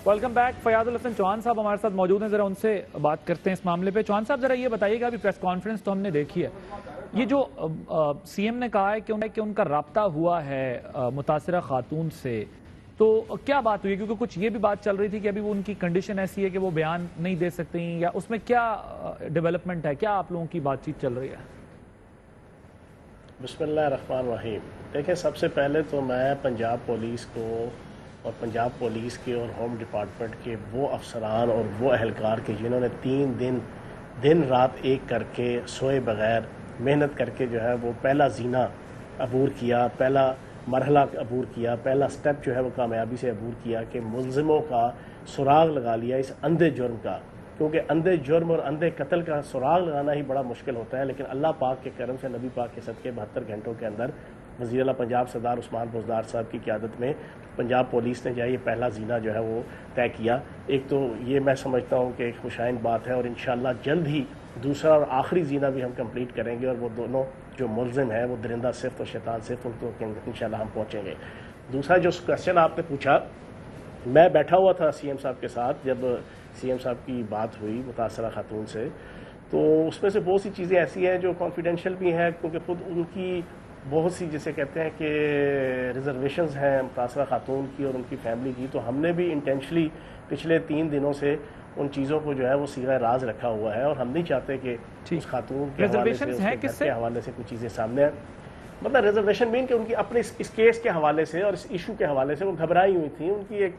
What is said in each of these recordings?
Welcome back. Fayazul Hasan Chauhan साहब हमारे साथ मौजूद हैं, ज़रा उनसे बात करते हैं इस मामले पे। चौहान साहब, ज़रा ये बताइएगा, अभी प्रेस कॉन्फ्रेंस तो हमने देखी है, ये जो सीएम ने कहा है कि उनका राब्ता हुआ है मुतासिरा खातून से, तो क्या बात हुई? क्योंकि कुछ ये भी बात चल रही थी कि अभी वो उनकी कंडीशन ऐसी है कि वो बयान नहीं दे सकती, या उसमें क्या डेवलपमेंट है, क्या आप लोगों की बातचीत चल रही है? बिस्मिल्लाहिर्रहमानिर्रहीम। देखिए, सबसे पहले तो मैं पंजाब पुलिस को और पंजाब पुलिस के और होम डिपार्टमेंट के वो अफसरान और वो अहलकार के जिन्होंने 3 दिन दिन रात एक करके सोए बगैर मेहनत करके जो है वो पहला जीना अबूर किया, पहला मरहला अबूर किया, पहला स्टेप जो है वो कामयाबी से अबूर किया कि मुलजिमों का सुराग लगा लिया इस अंधे जुर्म का। क्योंकि अंधे जुर्म और अंधे कत्ल का सुराग लगाना ही बड़ा मुश्किल होता है, लेकिन अल्लाह पाक के करम से, नबी पाक के सदके 72 घंटों के अंदर वज़ीर आला पंजाब सरदार उस्मान बुज़दार साहब की क़यादत में पंजाब पुलिस ने जो है ये पहला जीना जो है वो तय किया। एक तो ये मैं समझता हूँ कि एक खुशाइन बात है, और इंशाअल्लाह जल्द ही दूसरा और आखिरी जीना भी हम कंप्लीट करेंगे, और वो दोनों जो मुलजिम है वो दरिंदा सिफ्त और शैतान सिफ्त, उनको इंशाअल्लाह हम पहुँचेंगे। दूसरा जो क्वेश्चन आपने पूछा, मैं बैठा हुआ था सीएम साहब के साथ जब सीएम साहब की बात हुई मुतासरा खातून से, तो उसमें से बहुत सी चीज़ें ऐसी हैं जो कॉन्फिडेंशियल भी हैं, क्योंकि खुद उनकी बहुत सी जिसे कहते हैं कि रिजर्वेशंस हैं मुतासरा खातून की और उनकी फैमिली की। तो हमने भी इंटेंशली पिछले 3 दिनों से उन चीज़ों को जो है वो सीधा राज रखा हुआ है, और हम नहीं चाहते कि उस खातून के हवाले से, उसके घर के हवाले से कुछ चीज़ें सामने आए। मतलब रिजर्वेशन मीन कि उनकी अपने इस केस के हवाले से और इस इशू के हवाले से वो घबराई हुई थी, उनकी एक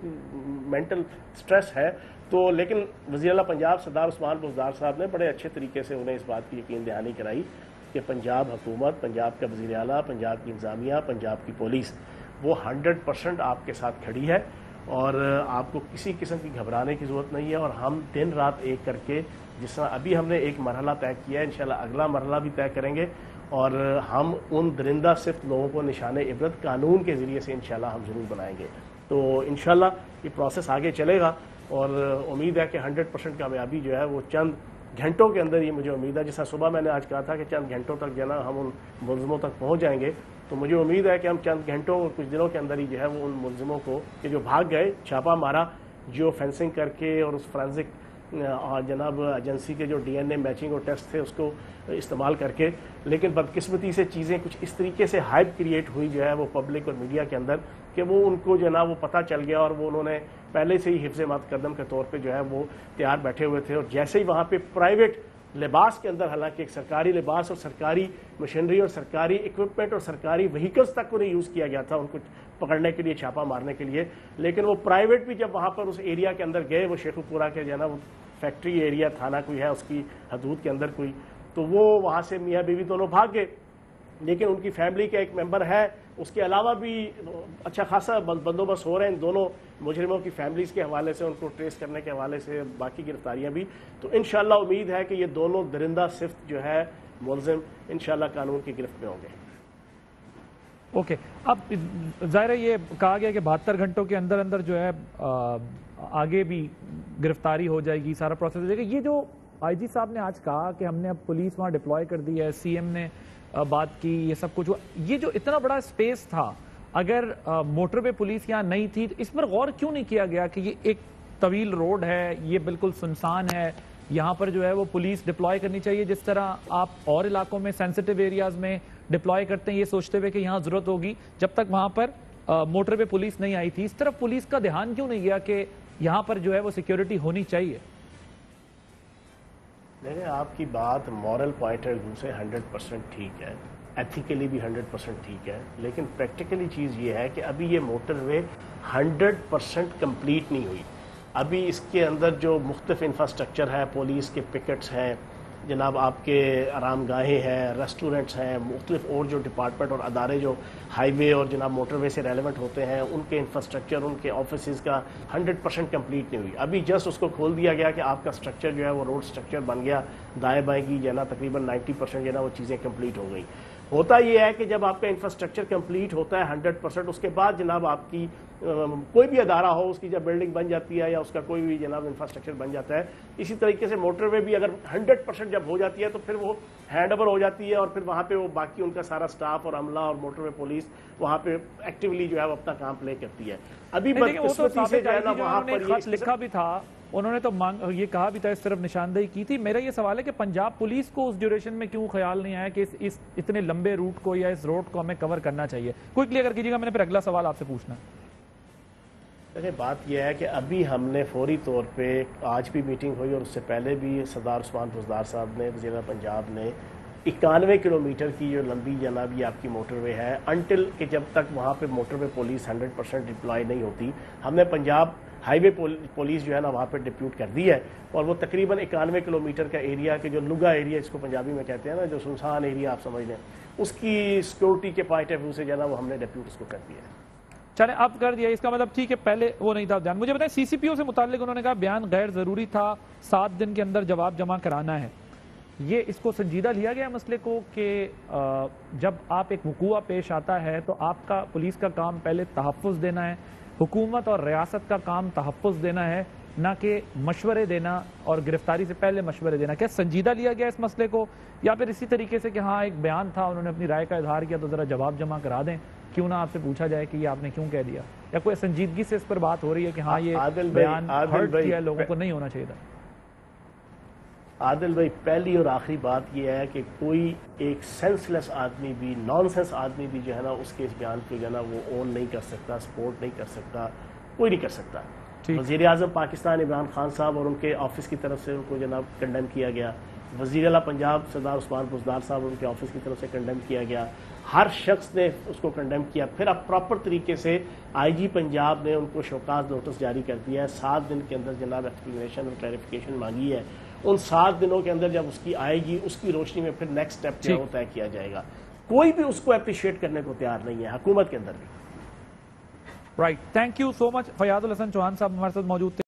मेंटल स्ट्रेस है। तो लेकिन वज़ीर आला पंजाब सरदार उस्मान बुज़दार साहब ने बड़े अच्छे तरीके से उन्हें इस बात की यकीन दहानी कराई कि पंजाब हुकूमत, पंजाब का वज़ीर आला, पंजाब की इंतज़ामिया, पंजाब की पुलिस वो 100% आपके साथ खड़ी है, और आपको किसी किस्म की घबराने की ज़रूरत नहीं है। और हम दिन रात एक करके, जिस तरह अभी हमने एक मरहला तय किया है, इंशाल्लाह अगला मरहला भी तय करेंगे, और हम उन दरिंदा सिर्फ लोगों को निशाने इबरत कानून के ज़रिए से इंशाल्लाह हम ज़रूर बनाएंगे। तो इंशाल्लाह ये प्रोसेस आगे चलेगा, और उम्मीद है कि 100% कामयाबी जो है वो चंद घंटों के अंदर, ये मुझे उम्मीद है, जैसा सुबह मैंने आज कहा था कि चंद घंटों तक जो है ना हम उन मुलजिमों तक पहुंच जाएंगे। तो मुझे उम्मीद है कि हम चंद घंटों और कुछ दिनों के अंदर ही जो है वो उन मुलजिमों को, कि जो भाग गए, छापा मारा जियो फेंसिंग करके और उस फोरेंसिक जनाब एजेंसी के जो DNA मैचिंग और टेस्ट थे उसको इस्तेमाल करके, लेकिन बदकिस्मती से चीज़ें कुछ इस तरीके से हाइप क्रिएट हुई जो है वो पब्लिक और मीडिया के अंदर, कि वो उनको जो ना वो पता चल गया, और वो उन्होंने पहले से ही हिफ्ज़ मुक़द्दम के तौर पे जो है वो तैयार बैठे हुए थे। और जैसे ही वहाँ पे प्राइवेट लिबास के अंदर, हालांकि एक सरकारी लिबास और सरकारी मशीनरी और सरकारी इक्विपमेंट और सरकारी व्हीकल्स तक उन्हें यूज़ किया गया था उनको पकड़ने के लिए, छापा मारने के लिए, लेकिन वो प्राइवेट भी जब वहाँ पर उस एरिया के अंदर गए, वो शेखुपुरा के जो है ना वो फैक्ट्री एरिया थाना कोई है उसकी हदूद के अंदर कोई, तो वो वहाँ से मियाँ बीवी दोनों भाग गए, लेकिन उनकी फैमिली का एक मेंबर है, उसके अलावा भी अच्छा खासा बंदोबस्त हो रहे हैं इन दोनों मुजरिमों की फैमिलीज़ के हवाले से, उनको ट्रेस करने के हवाले से, बाकी गिरफ्तारियां भी। तो इंशाल्लाह उम्मीद है कि ये दोनों दरिंदा सिफ्त जो है मुलजिम इंशाल्लाह कानून की गिरफ्त में होंगे। ओके, अब ज़ाहिर है ये कहा गया कि 72 घंटों के अंदर अंदर जो है आगे भी गिरफ्तारी हो जाएगी, सारा प्रोसेस हो जाएगा। ये जो IG साहब ने आज कहा कि हमने अब पुलिस वहाँ डिप्लॉय कर दी है, CM ने बात की, ये सब कुछ हुआ, ये जो इतना बड़ा स्पेस था, अगर मोटरवे पुलिस यहाँ नहीं थी, तो इस पर गौर क्यों नहीं किया गया कि ये एक तवील रोड है, ये बिल्कुल सुनसान है, यहाँ पर जो है वो पुलिस डिप्लॉय करनी चाहिए, जिस तरह आप और इलाकों में सेंसिटिव एरियाज में डिप्लॉय करते हैं, ये सोचते हुए कि यहाँ जरूरत होगी, जब तक वहाँ पर मोटरवे पुलिस नहीं आई थी। इस तरफ पुलिस का ध्यान क्यों नहीं गया कि यहाँ पर जो है वो सिक्योरिटी होनी चाहिए? देखिए, आपकी बात मॉरल पॉइंट ऑफ व्यू से 100% ठीक है, एथिकली भी 100% ठीक है, लेकिन प्रैक्टिकली चीज़ ये है कि अभी ये मोटरवे 100% कंप्लीट नहीं हुई। अभी इसके अंदर जो मुख्तलिफ इंफ्रास्ट्रक्चर है, पुलिस के पिकेट्स हैं, जनाब आपके आरामगाहें हैं, रेस्टोरेंट्स हैं, मुख्तलिफ और जो डिपार्टमेंट और अदारे जो हाईवे और जनाब मोटरवे से रेलेवेंट होते हैं, उनके इंफ्रास्ट्रक्चर, उनके ऑफिस का 100% कंप्लीट नहीं हुई। अभी जस्ट उसको खोल दिया गया कि आपका स्ट्रक्चर जो है वो रोड स्ट्रक्चर बन गया, दाएँ बाएँ की जो है ना तकरीबन 90% जो है ना वो चीज़ें कंप्लीट हो गई। ہوتا یہ ہے کہ جب آپ کا انفراسٹرکچر کمپلیٹ ہوتا ہے 100%، اس کے بعد جناب آپ کی کوئی بھی ادارہ ہو، اس کی جب بلڈنگ بن جاتی ہے یا اس کا کوئی بھی جناب انفراسٹرکچر بن جاتا ہے، اسی طریقے سے موٹر وے بھی اگر 100% جب ہو جاتی ہے تو پھر وہ ہینڈ اوور ہو جاتی ہے، اور پھر وہاں پہ وہ باقی ان کا سارا سٹاف اور عملہ اور موٹر وے پولیس وہاں پہ ایکٹیولی جو ہے وہ اپنا کام پلے کرتی ہے. ابھی بدقسمتی سے جو ہے نا وہاں پر خط لکھا بھی تھا، انہوں نے تو یہ کہا بھی تھا، اس طرف نشاندہی کی تھی. میرا یہ سوال ہے کہ پنجاب پولیس کو اس ڈیوریشن میں کیوں خیال نہیں آیا کہ اس اتنے لمبے روٹ کو یا اس روڈ کو ہمیں کور کرنا چاہیے؟ کوئکلی اگر کیجیے گا، میں نے پھر اگلا سوال آپ سے پوچھنا. دیکھیں بات یہ ہے کہ ابھی ہم نے فوری طور پہ آج بھی میٹنگ ہوئی اور اس سے پہلے بھی سردار عثمان بزدار صاحب نے، وزیر پنجاب نے 91 کلومیٹر کی جو لمبی جناب یہ آپ کی موٹر وے ہے، انٹل کہ جب تک وہاں پہ موٹر وے پولیس 100% ڈپلائی نہیں ہوتی، ہم نے پنجاب ہائی وے پولیس جو ہے نا وہاں پہ ڈپیوٹ کر دی ہے، اور وہ تقریباً 91 کلومیٹر کا ایریا کہ جو لگا ایریا اس کو پنجابی میں کہتے ہیں نا، جو سنسان ایریا آپ سمجھ لیں، اس کی سیکورٹی کے پوائنٹ آف ویو سے جو ہے نا وہ ہم نے ڈپیوٹ اس کو کر دیا ہے. چلیں اب کر دیا، اس کا مطلب ٹھیک ہے، پہلے وہ نہیں تھا بیان. مجھے بتائیں سی سی پی او سے متعلق انہوں نے کہا بیان غیر ضروری تھا، 7 دن کے اندر جواب جمع کرانا ہے. یہ اس کو سنجیدہ لیا گیا مسئلے کو کہ جب آپ ایک وقوع پیش آتا ہے تو آپ کا پولیس کا کام پہلے تحفظ دینا ہے، حکومت اور ریاست کا کام تحفظ دینا ہے، نہ کہ مشورے دینا اور گرفتاری سے پہلے مشورے دینا. کیا سنجیدہ لیا گیا اس مسئلے کو، یا پھر اسی طریقے سے کہ ہاں ایک بیان تھا، انہوں نے اپنی رائے کا اظہار کیا تو ذرا جواب جمع کرا دیں، کیوں نہ آپ سے پوچھا جائے کہ یہ آپ نے کیوں کہہ دیا، یا کوئی سنجیدگی سے اس پر بات ہو رہی ہے کہ ہاں یہ بیان ہرٹ کیا لوگوں کو نہیں ہونا چاہیے تھا؟ عادل بھائی، پہلی اور آخری بات یہ ہے کہ کوئی ایک سینس لیس آدمی بھی، نان سینس آدمی بھی جو ہے نا اس کے اس بیان کو جو ہے نا وہ اون نہیں کر سکتا، سپورٹ نہیں کر سکتا، کوئی نہیں کر سکتا. وزیر اعظم پاکستان عمران خان صاحب اور ان کے آفس کی طرف سے ان کو جناب کنڈیم کیا گیا، وزیر اعلیٰ پنجاب سردار عثمان بزدار صاحب اور ان کے آفس کی طرف سے کنڈیم کیا گیا، ہر شخص نے اس کو کنڈیم کیا. پھر اب پراپر طریقے سے آئی جی پنجاب نے ان کو شوکاز نوٹس جاری کر دیا ہے، 7 دن کے اندر جناب ایکسپلینیشن اور کلیریفیکیشن مانگی ہے. ان 7 دنوں کے اندر جب اس کی آئے گی، اس کی روشنی میں پھر نیکسٹ اسٹیپ جو ہے وہ طے کیا جائے گا. کوئی بھی اس کو اپریشیٹ کرنے کو تیار نہیں ہے، حکومت کے اندر بھی. رائٹ، تھینک یو سو مچ. فیاض الحسن چوہان صاحب ہمارے ساتھ موجود تھے.